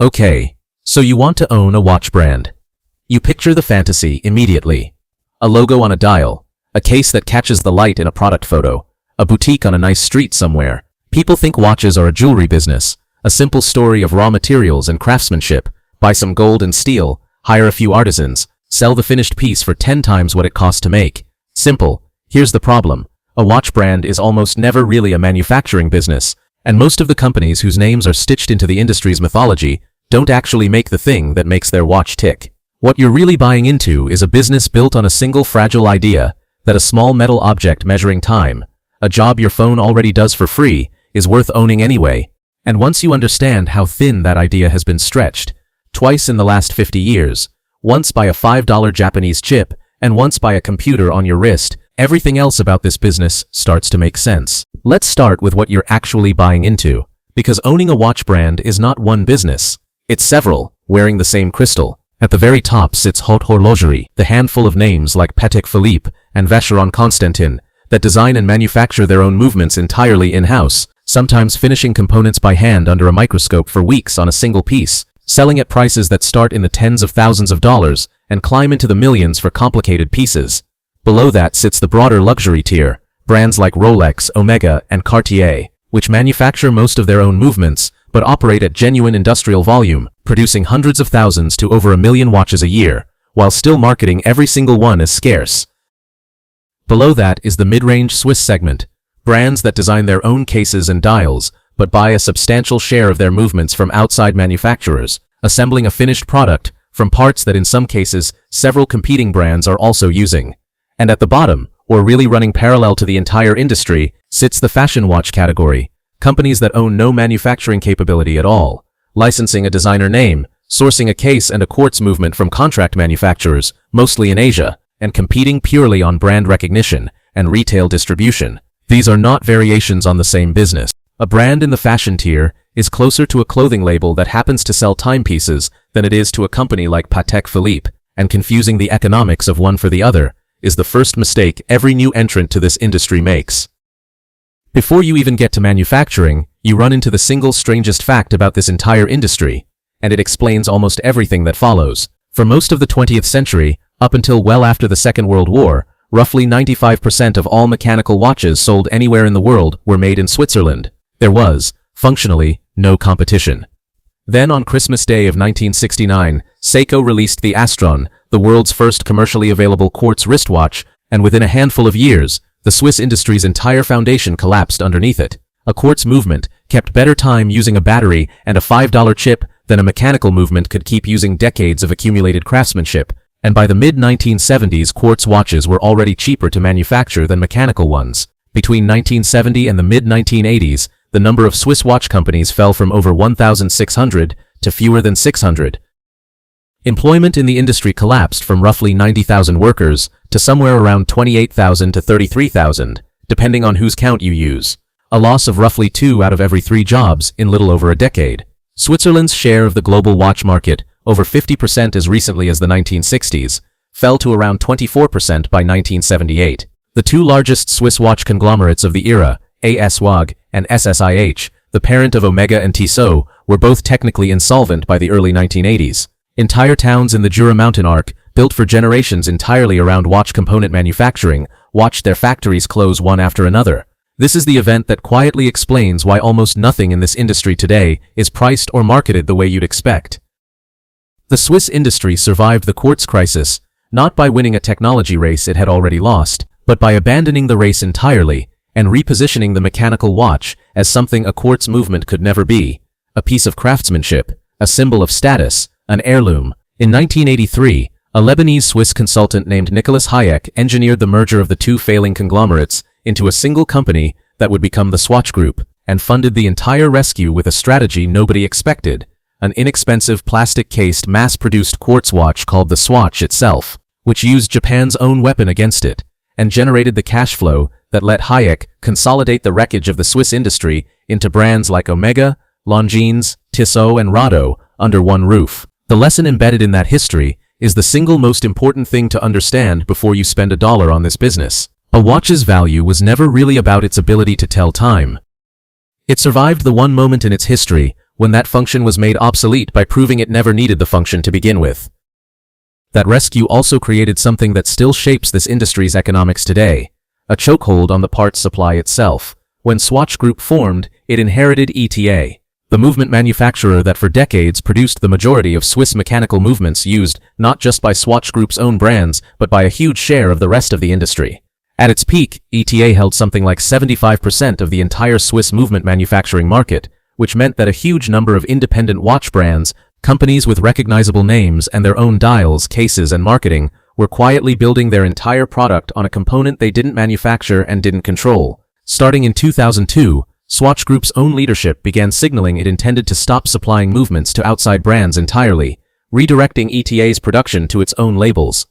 Okay, so you want to own a watch brand. You picture the fantasy immediately. A logo on a dial, a case that catches the light in a product photo, a boutique on a nice street somewhere. People think watches are a jewelry business, a simple story of raw materials and craftsmanship. Buy some gold and steel, hire a few artisans, sell the finished piece for 10 times what it costs to make. Simple. Here's the problem. A watch brand is almost never really a manufacturing business, and most of the companies whose names are stitched into the industry's mythology don't actually make the thing that makes their watch tick. What you're really buying into is a business built on a single fragile idea that a small metal object measuring time, a job your phone already does for free, is worth owning anyway. And once you understand how thin that idea has been stretched, twice in the last 50 years, once by a $5 Japanese chip and once by a computer on your wrist, everything else about this business starts to make sense. Let's start with what you're actually buying into, because owning a watch brand is not one business. It's several, wearing the same crystal. At the very top sits Haute Horlogerie, the handful of names like Patek Philippe and Vacheron Constantin that design and manufacture their own movements entirely in-house, sometimes finishing components by hand under a microscope for weeks on a single piece, selling at prices that start in the tens of thousands of dollars and climb into the millions for complicated pieces. Below that sits the broader luxury tier, brands like Rolex, Omega, and Cartier, which manufacture most of their own movements, but operate at genuine industrial volume, producing hundreds of thousands to over 1 million watches a year, while still marketing every single one as scarce. Below that is the mid-range Swiss segment, brands that design their own cases and dials, but buy a substantial share of their movements from outside manufacturers, assembling a finished product from parts that in some cases several competing brands are also using. And at the bottom, or really running parallel to the entire industry, sits the fashion watch category, companies that own no manufacturing capability at all, licensing a designer name, sourcing a case and a quartz movement from contract manufacturers, mostly in Asia, and competing purely on brand recognition and retail distribution. These are not variations on the same business. A brand in the fashion tier is closer to a clothing label that happens to sell timepieces than it is to a company like Patek Philippe, and confusing the economics of one for the other is the first mistake every new entrant to this industry makes. Before you even get to manufacturing, you run into the single strangest fact about this entire industry, and it explains almost everything that follows. For most of the 20th century, up until well after the Second World War, roughly 95% of all mechanical watches sold anywhere in the world were made in Switzerland. There was, functionally, no competition. Then on Christmas Day of 1969, Seiko released the Astron, the world's first commercially available quartz wristwatch, and within a handful of years, the Swiss industry's entire foundation collapsed underneath it. A quartz movement kept better time using a battery and a $5 chip than a mechanical movement could keep using decades of accumulated craftsmanship, and by the mid-1970s quartz watches were already cheaper to manufacture than mechanical ones. Between 1970 and the mid-1980s, the number of Swiss watch companies fell from over 1,600 to fewer than 600. Employment in the industry collapsed from roughly 90,000 workers to somewhere around 28,000 to 33,000, depending on whose count you use. A loss of roughly 2 out of every 3 jobs in little over a decade. Switzerland's share of the global watch market, over 50% as recently as the 1960s, fell to around 24% by 1978. The 2 largest Swiss watch conglomerates of the era, ASWAG and SSIH, the parent of Omega and Tissot, were both technically insolvent by the early 1980s. Entire towns in the Jura mountain arc, built for generations entirely around watch component manufacturing, watched their factories close one after another. This is the event that quietly explains why almost nothing in this industry today is priced or marketed the way you'd expect. The Swiss industry survived the quartz crisis, not by winning a technology race it had already lost, but by abandoning the race entirely and repositioning the mechanical watch as something a quartz movement could never be, a piece of craftsmanship, a symbol of status, an heirloom. In 1983, a Lebanese-Swiss consultant named Nicholas Hayek engineered the merger of the 2 failing conglomerates into a single company that would become the Swatch Group, and funded the entire rescue with a strategy nobody expected, an inexpensive plastic-cased mass-produced quartz watch called the Swatch itself, which used Japan's own weapon against it, and generated the cash flow that let Hayek consolidate the wreckage of the Swiss industry into brands like Omega, Longines, Tissot, and Rado under one roof. The lesson embedded in that history is the single most important thing to understand before you spend $1 on this business. A watch's value was never really about its ability to tell time. It survived the one moment in its history when that function was made obsolete by proving it never needed the function to begin with. That rescue also created something that still shapes this industry's economics today, a chokehold on the parts supply itself. When Swatch Group formed, it inherited ETA, the movement manufacturer that for decades produced the majority of Swiss mechanical movements used not just by Swatch Group's own brands, but by a huge share of the rest of the industry. At its peak, ETA held something like 75% of the entire Swiss movement manufacturing market, which meant that a huge number of independent watch brands, companies with recognizable names and their own dials, cases, and marketing, were quietly building their entire product on a component they didn't manufacture and didn't control. Starting in 2002, Swatch Group's own leadership began signaling it intended to stop supplying movements to outside brands entirely, redirecting ETA's production to its own labels.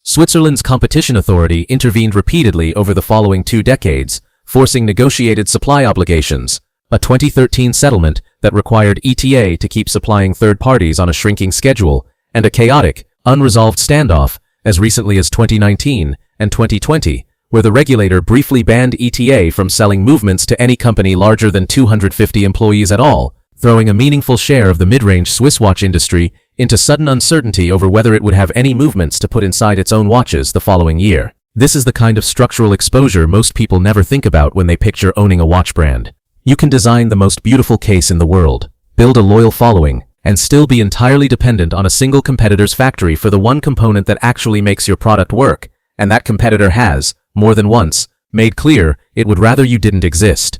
Switzerland's competition authority intervened repeatedly over the following 2 decades, forcing negotiated supply obligations, a 2013 settlement that required ETA to keep supplying third parties on a shrinking schedule, and a chaotic, unresolved standoff as recently as 2019 and 2020, where the regulator briefly banned ETA from selling movements to any company larger than 250 employees at all, throwing a meaningful share of the mid-range Swiss watch industry into sudden uncertainty over whether it would have any movements to put inside its own watches the following year. This is the kind of structural exposure most people never think about when they picture owning a watch brand. You can design the most beautiful case in the world, build a loyal following, and still be entirely dependent on a single competitor's factory for the one component that actually makes your product work, and that competitor has, more than once, made clear it would rather you didn't exist.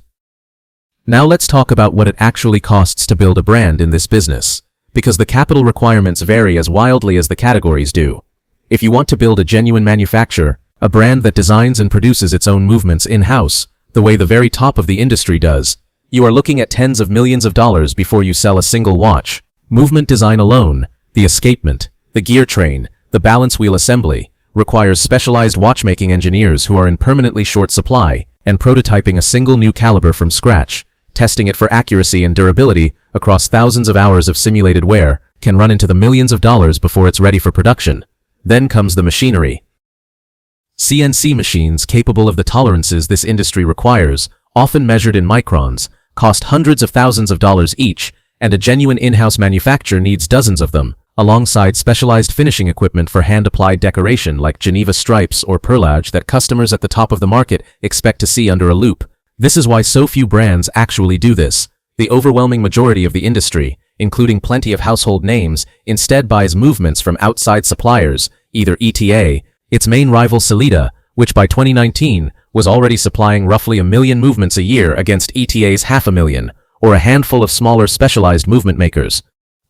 Now let's talk about what it actually costs to build a brand in this business, because the capital requirements vary as wildly as the categories do. If you want to build a genuine manufacturer, a brand that designs and produces its own movements in-house, the way the very top of the industry does, you are looking at tens of millions of dollars before you sell a single watch. Movement design alone, the escapement, the gear train, the balance wheel assembly, requires specialized watchmaking engineers who are in permanently short supply, and prototyping a single new caliber from scratch, testing it for accuracy and durability across thousands of hours of simulated wear, can run into the millions of dollars before it's ready for production. Then comes the machinery. CNC machines capable of the tolerances this industry requires, often measured in microns, cost hundreds of thousands of dollars each, and a genuine in-house manufacturer needs dozens of them, alongside specialized finishing equipment for hand-applied decoration like Geneva stripes or perlage that customers at the top of the market expect to see under a loupe. This is why so few brands actually do this. The overwhelming majority of the industry, including plenty of household names, instead buys movements from outside suppliers, either ETA, its main rival Sellita, which by 2019 was already supplying roughly 1 million movements a year against ETA's 500,000, or a handful of smaller specialized movement makers.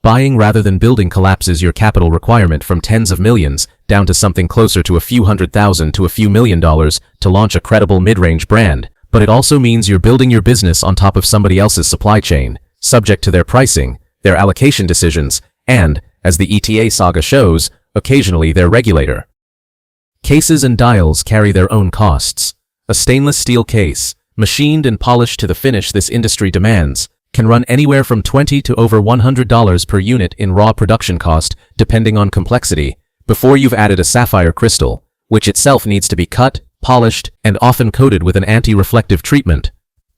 Buying rather than building collapses your capital requirement from tens of millions down to something closer to a few $100,000 to a few $1 million to launch a credible mid-range brand, but it also means you're building your business on top of somebody else's supply chain, subject to their pricing, their allocation decisions, and, as the ETA saga shows, occasionally their regulator. Cases and dials carry their own costs. A stainless steel case, machined and polished to the finish this industry demands, can run anywhere from $20 to over $100 per unit in raw production cost, depending on complexity, before you've added a sapphire crystal, which itself needs to be cut, polished, and often coated with an anti-reflective treatment.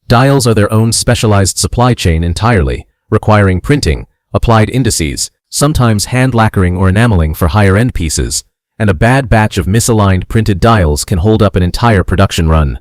Dials are their own specialized supply chain entirely, requiring printing, applied indices, sometimes hand lacquering or enameling for higher-end pieces, and a bad batch of misaligned printed dials can hold up an entire production run.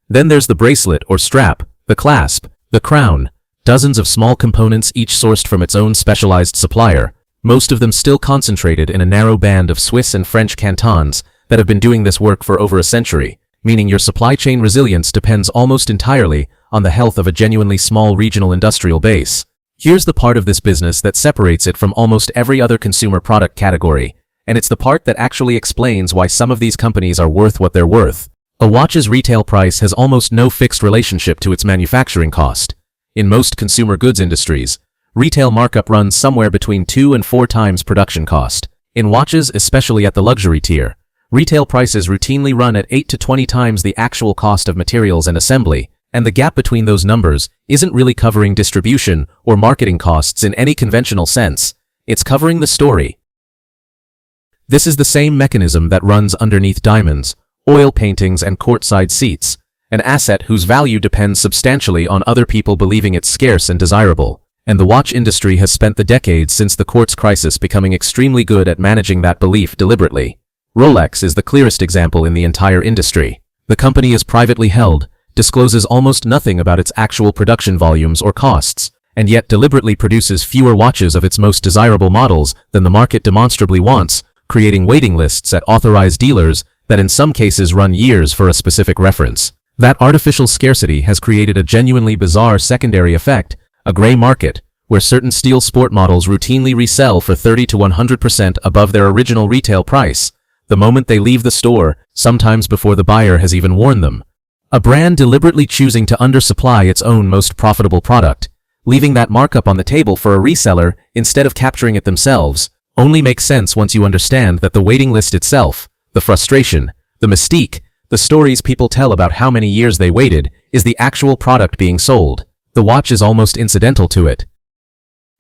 Then there's the bracelet or strap, the clasp, the crown, dozens of small components each sourced from its own specialized supplier, most of them still concentrated in a narrow band of Swiss and French cantons that have been doing this work for over a century, meaning your supply chain resilience depends almost entirely on the health of a genuinely small regional industrial base. Here's the part of this business that separates it from almost every other consumer product category, and it's the part that actually explains why some of these companies are worth what they're worth. A watch's retail price has almost no fixed relationship to its manufacturing cost. In most consumer goods industries, retail markup runs somewhere between 2 and 4 times production cost. In watches, especially at the luxury tier, retail prices routinely run at 8 to 20 times the actual cost of materials and assembly, and the gap between those numbers isn't really covering distribution or marketing costs in any conventional sense. It's covering the story. This is the same mechanism that runs underneath diamonds, oil paintings, and courtside seats, an asset whose value depends substantially on other people believing it's scarce and desirable. And the watch industry has spent the decades since the quartz crisis becoming extremely good at managing that belief deliberately. Rolex is the clearest example in the entire industry. The company is privately held, discloses almost nothing about its actual production volumes or costs, and yet deliberately produces fewer watches of its most desirable models than the market demonstrably wants, creating waiting lists at authorized dealers that in some cases run years for a specific reference. That artificial scarcity has created a genuinely bizarre secondary effect, a gray market, where certain steel sport models routinely resell for 30 to 100% above their original retail price, the moment they leave the store, sometimes before the buyer has even worn them. A brand deliberately choosing to undersupply its own most profitable product, leaving that markup on the table for a reseller instead of capturing it themselves, only makes sense once you understand that the waiting list itself, the frustration, the mystique, the stories people tell about how many years they waited, is the actual product being sold. The watch is almost incidental to it.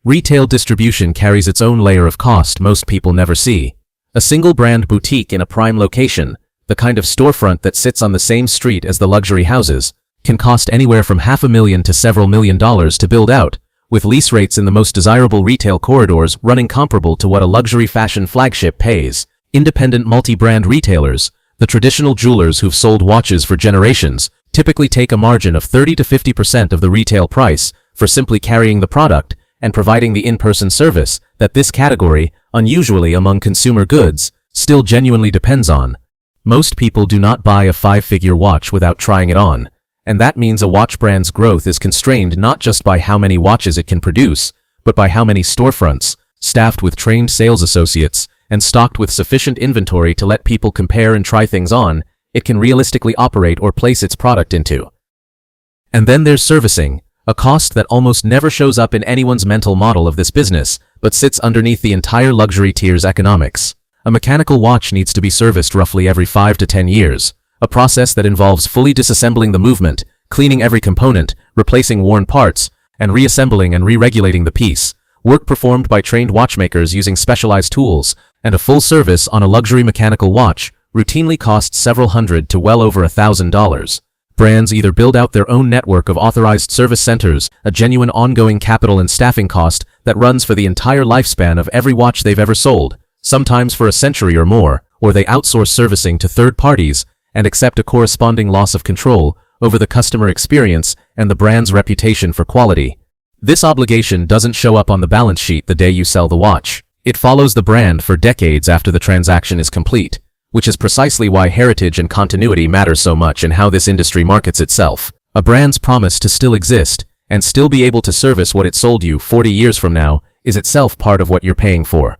Retail distribution carries its own layer of cost most people never see. A single brand boutique in a prime location, the kind of storefront that sits on the same street as the luxury houses, can cost anywhere from $500,000 to several $1,000,000 to build out, with lease rates in the most desirable retail corridors running comparable to what a luxury fashion flagship pays. Independent multi-brand retailers, the traditional jewelers who've sold watches for generations, typically take a margin of 30 to 50% of the retail price for simply carrying the product and providing the in-person service that this category, unusually among consumer goods, still genuinely depends on. Most people do not buy a 5-figure watch without trying it on, and that means a watch brand's growth is constrained not just by how many watches it can produce, but by how many storefronts, staffed with trained sales associates, and stocked with sufficient inventory to let people compare and try things on, it can realistically operate or place its product into. And then there's servicing, a cost that almost never shows up in anyone's mental model of this business, but sits underneath the entire luxury tier's economics. A mechanical watch needs to be serviced roughly every 5 to 10 years, a process that involves fully disassembling the movement, cleaning every component, replacing worn parts, and reassembling and re-regulating the piece, work performed by trained watchmakers using specialized tools, and a full service on a luxury mechanical watch routinely costs several hundred to well over $1,000. Brands either build out their own network of authorized service centers, a genuine ongoing capital and staffing cost that runs for the entire lifespan of every watch they've ever sold, sometimes for a century or more, or they outsource servicing to third parties and accept a corresponding loss of control over the customer experience and the brand's reputation for quality. This obligation doesn't show up on the balance sheet the day you sell the watch. It follows the brand for decades after the transaction is complete, which is precisely why heritage and continuity matter so much in how this industry markets itself. A brand's promise to still exist and still be able to service what it sold you 40 years from now is itself part of what you're paying for.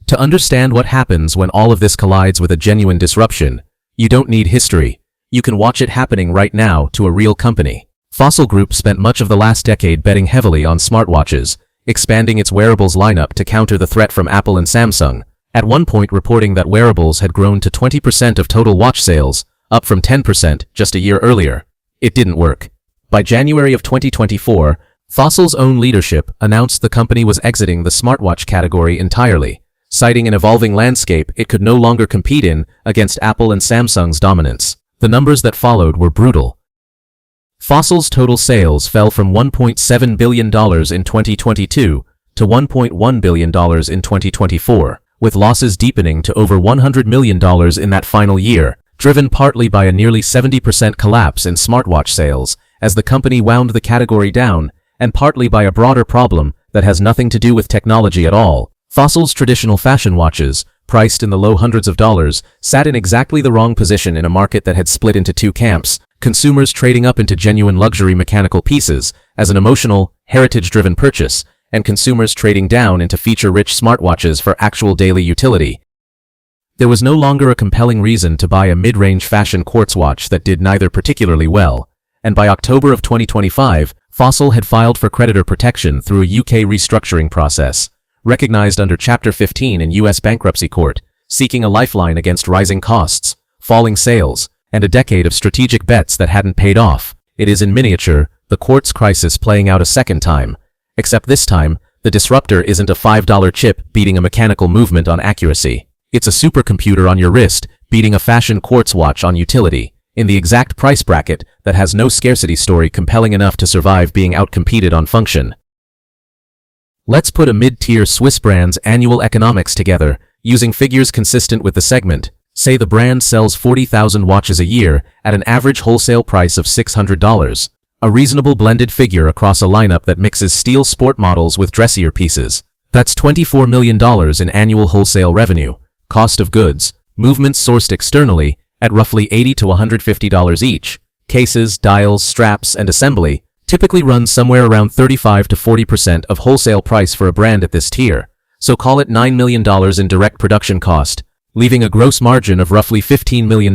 To understand what happens when all of this collides with a genuine disruption, you don't need history. You can watch it happening right now to a real company. Fossil Group spent much of the last decade betting heavily on smartwatches, expanding its wearables lineup to counter the threat from Apple and Samsung, at one point reporting that wearables had grown to 20% of total watch sales, up from 10% just a year earlier. It didn't work. By January of 2024, Fossil's own leadership announced the company was exiting the smartwatch category entirely, citing an evolving landscape it could no longer compete in against Apple and Samsung's dominance. The numbers that followed were brutal. Fossil's total sales fell from $1.7 billion in 2022 to $1.1 billion in 2024, with losses deepening to over $100 million in that final year, driven partly by a nearly 70% collapse in smartwatch sales as the company wound the category down, and partly by a broader problem that has nothing to do with technology at all. Fossil's traditional fashion watches, priced in the low hundreds of dollars, sat in exactly the wrong position in a market that had split into two camps, consumers trading up into genuine luxury mechanical pieces as an emotional, heritage-driven purchase, and consumers trading down into feature-rich smartwatches for actual daily utility. There was no longer a compelling reason to buy a mid-range fashion quartz watch that did neither particularly well, and by October of 2025, Fossil had filed for creditor protection through a UK restructuring process, recognized under Chapter 15 in US bankruptcy court, seeking a lifeline against rising costs, falling sales, and a decade of strategic bets that hadn't paid off. It is in miniature, the quartz crisis playing out a second time, except this time, the disruptor isn't a $5 chip beating a mechanical movement on accuracy. It's a supercomputer on your wrist beating a fashion quartz watch on utility. in the exact price bracket that has no scarcity story compelling enough to survive being outcompeted on function. Let's put a mid-tier Swiss brand's annual economics together, using figures consistent with the segment. Say the brand sells 40,000 watches a year at an average wholesale price of $600. A reasonable blended figure across a lineup that mixes steel sport models with dressier pieces. That's $24 million in annual wholesale revenue. Cost of goods, movements sourced externally, at roughly $80 to $150 each. Cases, dials, straps, and assembly typically runs somewhere around 35 to 40% of wholesale price for a brand at this tier. So call it $9 million in direct production cost, leaving a gross margin of roughly $15 million.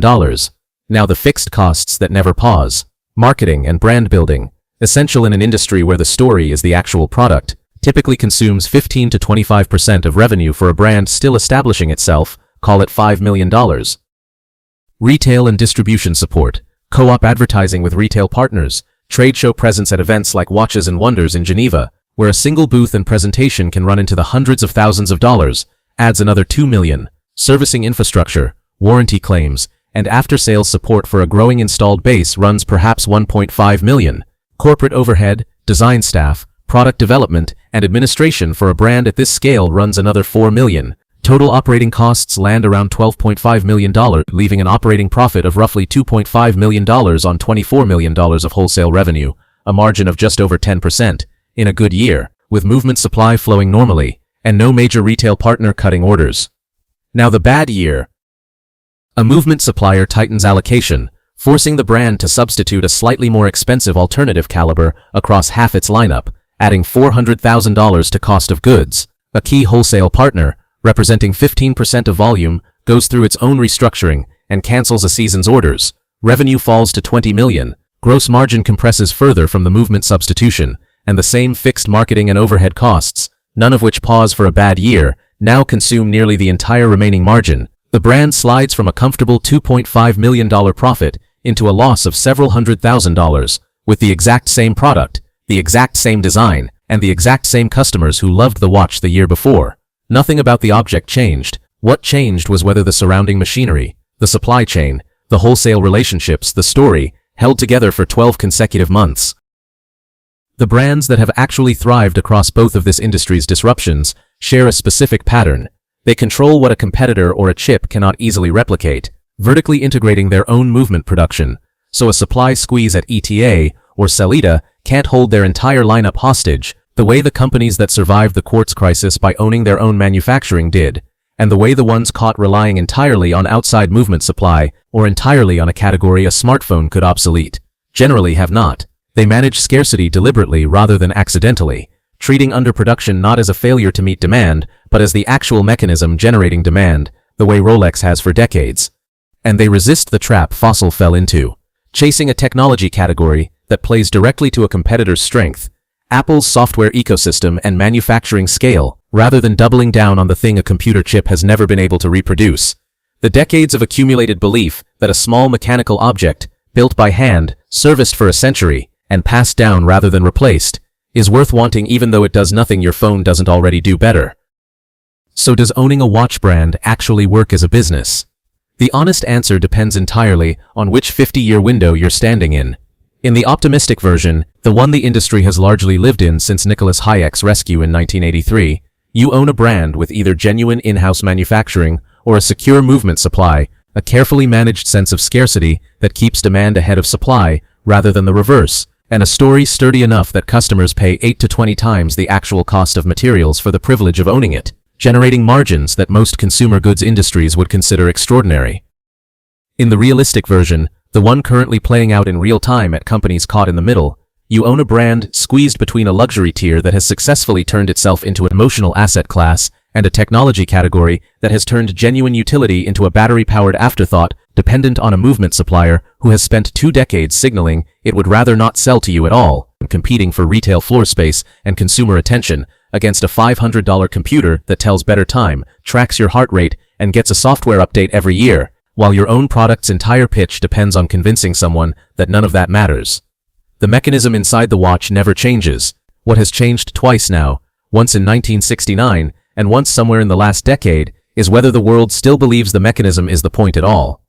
Now the fixed costs that never pause. Marketing and brand building, essential in an industry where the story is the actual product, typically consumes 15 to 25% of revenue for a brand still establishing itself, call it $5 million. Retail and distribution support, co-op advertising with retail partners, trade show presence at events like Watches and Wonders in Geneva, where a single booth and presentation can run into the hundreds of thousands of dollars, adds another $2 million. Servicing infrastructure, warranty claims, and after-sales support for a growing installed base runs perhaps $1.5 million. Corporate overhead, design staff, product development, and administration for a brand at this scale runs another $4 million. Total operating costs land around $12.5 million, leaving an operating profit of roughly $2.5 million on $24 million of wholesale revenue, a margin of just over 10%, in a good year, with movement supply flowing normally, and no major retail partner cutting orders. Now the bad year. A movement supplier tightens allocation, forcing the brand to substitute a slightly more expensive alternative caliber across half its lineup, adding $400,000 to cost of goods. A key wholesale partner, representing 15% of volume, goes through its own restructuring and cancels a season's orders. Revenue falls to $20 million. Gross margin compresses further from the movement substitution, and the same fixed marketing and overhead costs, none of which pause for a bad year, now consume nearly the entire remaining margin. The brand slides from a comfortable $2.5 million profit into a loss of several $100,000, with the exact same product, the exact same design, and the exact same customers who loved the watch the year before. Nothing about the object changed. What changed was whether the surrounding machinery, the supply chain, the wholesale relationships, the story, held together for 12 consecutive months. The brands that have actually thrived across both of this industry's disruptions share a specific pattern. They control what a competitor or a chip cannot easily replicate, vertically integrating their own movement production, so a supply squeeze at ETA or Sellita can't hold their entire lineup hostage, the way the companies that survived the quartz crisis by owning their own manufacturing did, and the way the ones caught relying entirely on outside movement supply or entirely on a category a smartphone could obsolete, generally have not. They manage scarcity deliberately rather than accidentally, treating underproduction not as a failure to meet demand, but as the actual mechanism generating demand, the way Rolex has for decades. And they resist the trap Fossil fell into, chasing a technology category that plays directly to a competitor's strength, Apple's software ecosystem and manufacturing scale, rather than doubling down on the thing a computer chip has never been able to reproduce. The decades of accumulated belief that a small mechanical object, built by hand, serviced for a century, and passed down rather than replaced, is worth wanting even though it does nothing your phone doesn't already do better. So does owning a watch brand actually work as a business? The honest answer depends entirely on which 50-year window you're standing in. In the optimistic version, the one the industry has largely lived in since Nicholas Hayek's rescue in 1983, you own a brand with either genuine in-house manufacturing or a secure movement supply, a carefully managed sense of scarcity that keeps demand ahead of supply rather than the reverse, and a story sturdy enough that customers pay 8 to 20 times the actual cost of materials for the privilege of owning it, generating margins that most consumer goods industries would consider extraordinary. In the realistic version, the one currently playing out in real time at companies caught in the middle, you own a brand squeezed between a luxury tier that has successfully turned itself into an emotional asset class and a technology category that has turned genuine utility into a battery-powered afterthought dependent on a movement supplier who has spent 2 decades signaling it would rather not sell to you at all, competing for retail floor space and consumer attention against a $500 computer that tells better time, tracks your heart rate, and gets a software update every year, while your own product's entire pitch depends on convincing someone that none of that matters. The mechanism inside the watch never changes. What has changed twice now, once in 1969 and once somewhere in the last decade, is whether the world still believes the mechanism is the point at all.